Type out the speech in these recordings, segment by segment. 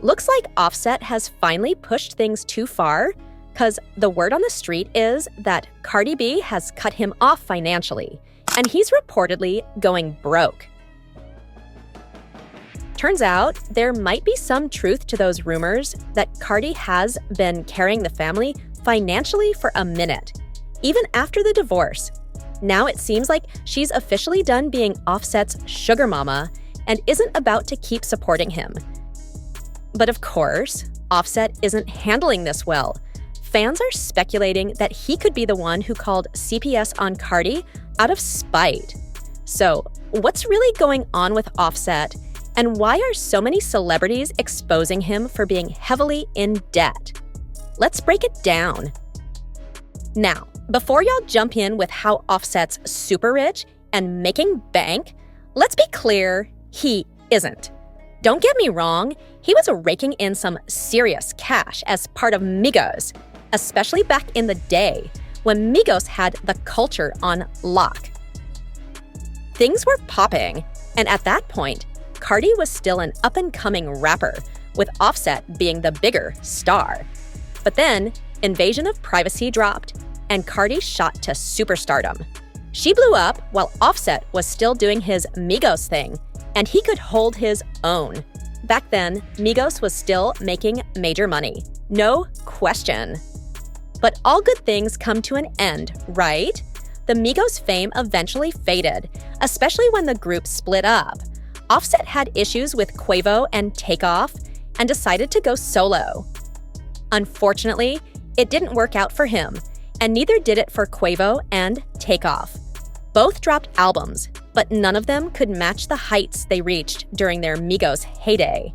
Looks like Offset has finally pushed things too far, because the word on the street is that Cardi B has cut him off financially, and he's reportedly going broke. Turns out there might be some truth to those rumors that Cardi has been carrying the family financially for a minute, even after the divorce. Now it seems like she's officially done being Offset's sugar mama and isn't about to keep supporting him. But of course, Offset isn't handling this well. Fans are speculating that he could be the one who called CPS on Cardi out of spite. So, what's really going on with Offset? And why are so many celebrities exposing him for being heavily in debt? Let's break it down. Now, before y'all jump in with how Offset's super rich and making bank, let's be clear, he isn't. Don't get me wrong, he was raking in some serious cash as part of Migos, especially back in the day when Migos had the culture on lock. Things were popping, and at that point, Cardi was still an up-and-coming rapper, with Offset being the bigger star. But then, Invasion of Privacy dropped, and Cardi shot to superstardom. She blew up while Offset was still doing his Migos thing, and he could hold his own. Back then, Migos was still making major money. No question. But all good things come to an end, right? The Migos fame eventually faded, especially when the group split up. Offset had issues with Quavo and Takeoff and decided to go solo. Unfortunately, it didn't work out for him, and neither did it for Quavo and Takeoff. Both dropped albums, but none of them could match the heights they reached during their Migos heyday.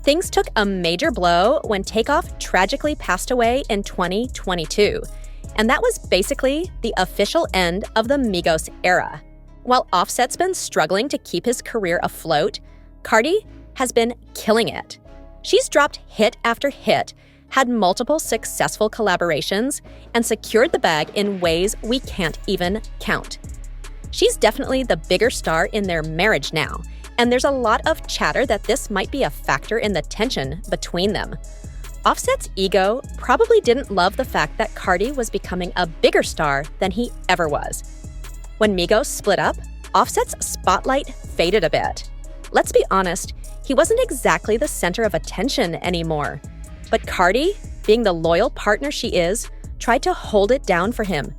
Things took a major blow when Takeoff tragically passed away in 2022, and that was basically the official end of the Migos era. While Offset's been struggling to keep his career afloat, Cardi has been killing it. She's dropped hit after hit, had multiple successful collaborations, and secured the bag in ways we can't even count. She's definitely the bigger star in their marriage now, and there's a lot of chatter that this might be a factor in the tension between them. Offset's ego probably didn't love the fact that Cardi was becoming a bigger star than he ever was. When Migos split up, Offset's spotlight faded a bit. Let's be honest, he wasn't exactly the center of attention anymore. But Cardi, being the loyal partner she is, tried to hold it down for him.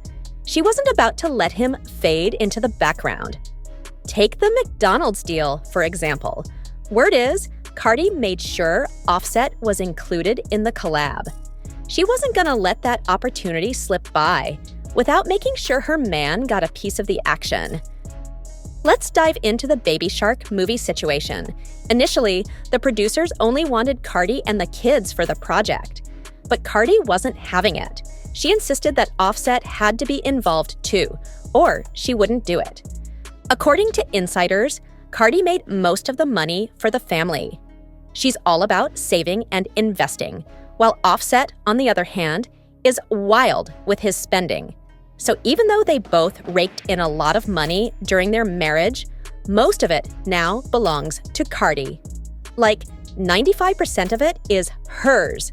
She wasn't about to let him fade into the background. Take the McDonald's deal, for example. Word is, Cardi made sure Offset was included in the collab. She wasn't gonna let that opportunity slip by without making sure her man got a piece of the action. Let's dive into the Baby Shark movie situation. Initially, the producers only wanted Cardi and the kids for the project. But Cardi wasn't having it. She insisted that Offset had to be involved too, or she wouldn't do it. According to insiders, Cardi made most of the money for the family. She's all about saving and investing, while Offset, on the other hand, is wild with his spending. So even though they both raked in a lot of money during their marriage, most of it now belongs to Cardi. Like, 95% of it is hers.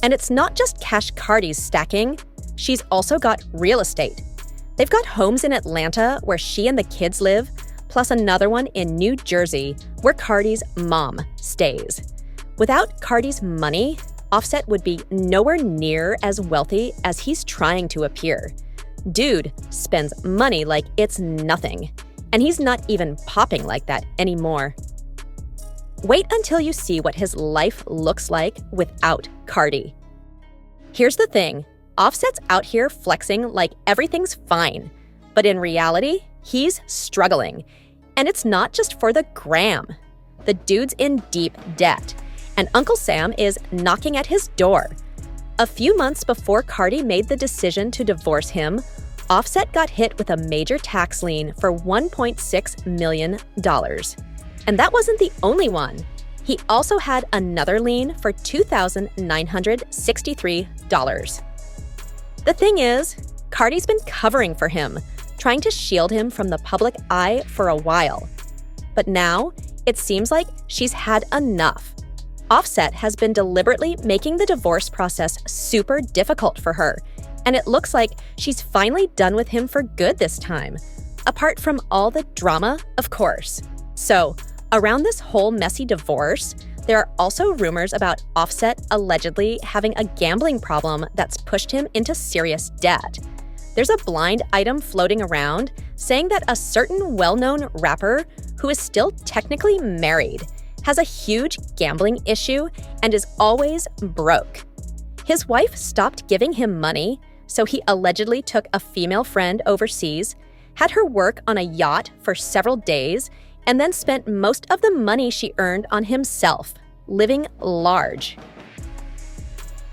And it's not just cash Cardi's stacking, she's also got real estate. They've got homes in Atlanta where she and the kids live, plus another one in New Jersey where Cardi's mom stays. Without Cardi's money, Offset would be nowhere near as wealthy as he's trying to appear. Dude spends money like it's nothing, and he's not even popping like that anymore. Wait until you see what his life looks like without Cardi. Here's the thing, Offset's out here flexing like everything's fine, but in reality, he's struggling. And it's not just for the gram. The dude's in deep debt, and Uncle Sam is knocking at his door. A few months before Cardi made the decision to divorce him, Offset got hit with a major tax lien for $1.6 million. And that wasn't the only one. He also had another lien for $2,963. The thing is, Cardi's been covering for him, trying to shield him from the public eye for a while. But now, it seems like she's had enough. Offset has been deliberately making the divorce process super difficult for her, and it looks like she's finally done with him for good this time. Apart from all the drama, of course. So, around this whole messy divorce, there are also rumors about Offset allegedly having a gambling problem that's pushed him into serious debt. There's a blind item floating around saying that a certain well-known rapper, who is still technically married, has a huge gambling issue and is always broke. His wife stopped giving him money, so he allegedly took a female friend overseas, had her work on a yacht for several days, and then spent most of the money she earned on himself, living large.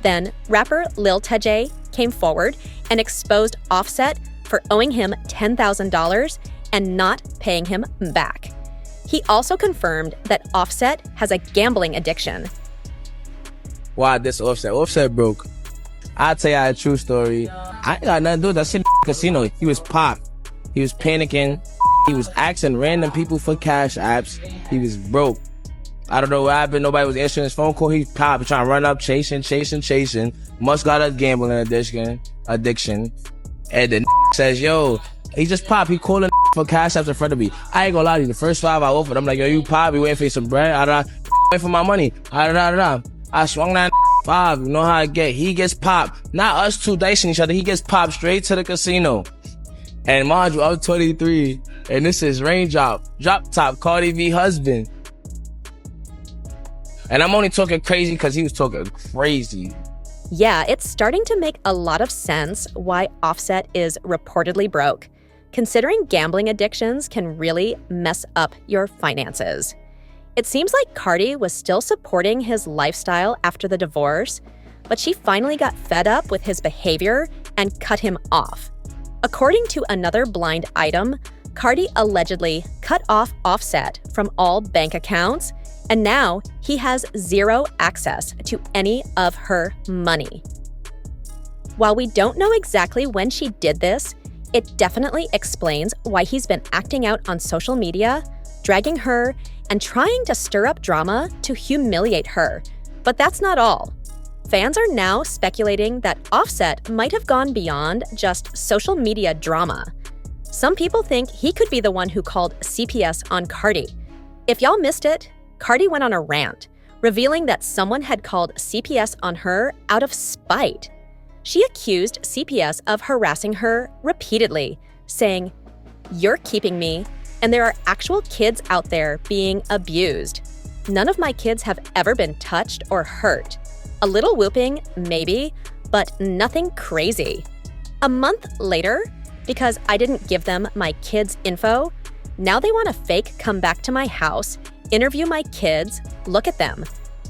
Then, rapper Lil Tjay came forward and exposed Offset for owing him $10,000 and not paying him back. He also confirmed that Offset has a gambling addiction. Why this Offset? Offset broke. I'll tell you a true story. I ain't got nothing to do with that shit in the casino. He was popped. He was panicking. He was asking random people for cash apps. He was broke. I don't know what happened. Nobody was answering his phone call. He popped, trying to run up, chasing. Must got a gambling addiction. And the says, yo, he just popped. He calling for cash apps in front of me. I ain't gonna lie to you. The first 5 I offered, I'm like, yo, you pop. You waiting for some bread? Waiting for my money. I swung that 5. You know how I get. He gets popped. Not us two dicing each other. He gets popped straight to the casino. And mind you, I'm 23. And this is Drop Top, Cardi B husband. And I'm only talking crazy because he was talking crazy. Yeah, it's starting to make a lot of sense why Offset is reportedly broke, considering gambling addictions can really mess up your finances. It seems like Cardi was still supporting his lifestyle after the divorce, but she finally got fed up with his behavior and cut him off. According to another blind item, Cardi allegedly cut off Offset from all bank accounts, and now he has zero access to any of her money. While we don't know exactly when she did this, it definitely explains why he's been acting out on social media, dragging her, and trying to stir up drama to humiliate her. But that's not all. Fans are now speculating that Offset might have gone beyond just social media drama. Some people think he could be the one who called CPS on Cardi. If y'all missed it, Cardi went on a rant, revealing that someone had called CPS on her out of spite. She accused CPS of harassing her repeatedly, saying, "You're keeping me, and there are actual kids out there being abused. None of my kids have ever been touched or hurt. A little whooping, maybe, but nothing crazy." A month later, because I didn't give them my kids' info, now they want to fake come back to my house, interview my kids, look at them.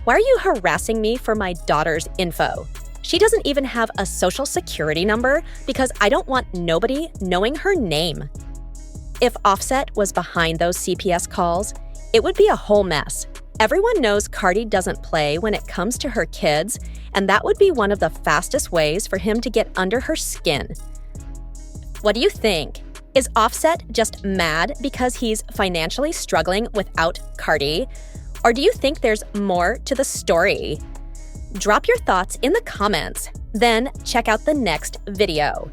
Why are you harassing me for my daughter's info? She doesn't even have a social security number because I don't want nobody knowing her name. If Offset was behind those CPS calls, it would be a whole mess. Everyone knows Cardi doesn't play when it comes to her kids, and that would be one of the fastest ways for him to get under her skin. What do you think? Is Offset just mad because he's financially struggling without Cardi? Or do you think there's more to the story? Drop your thoughts in the comments, then check out the next video.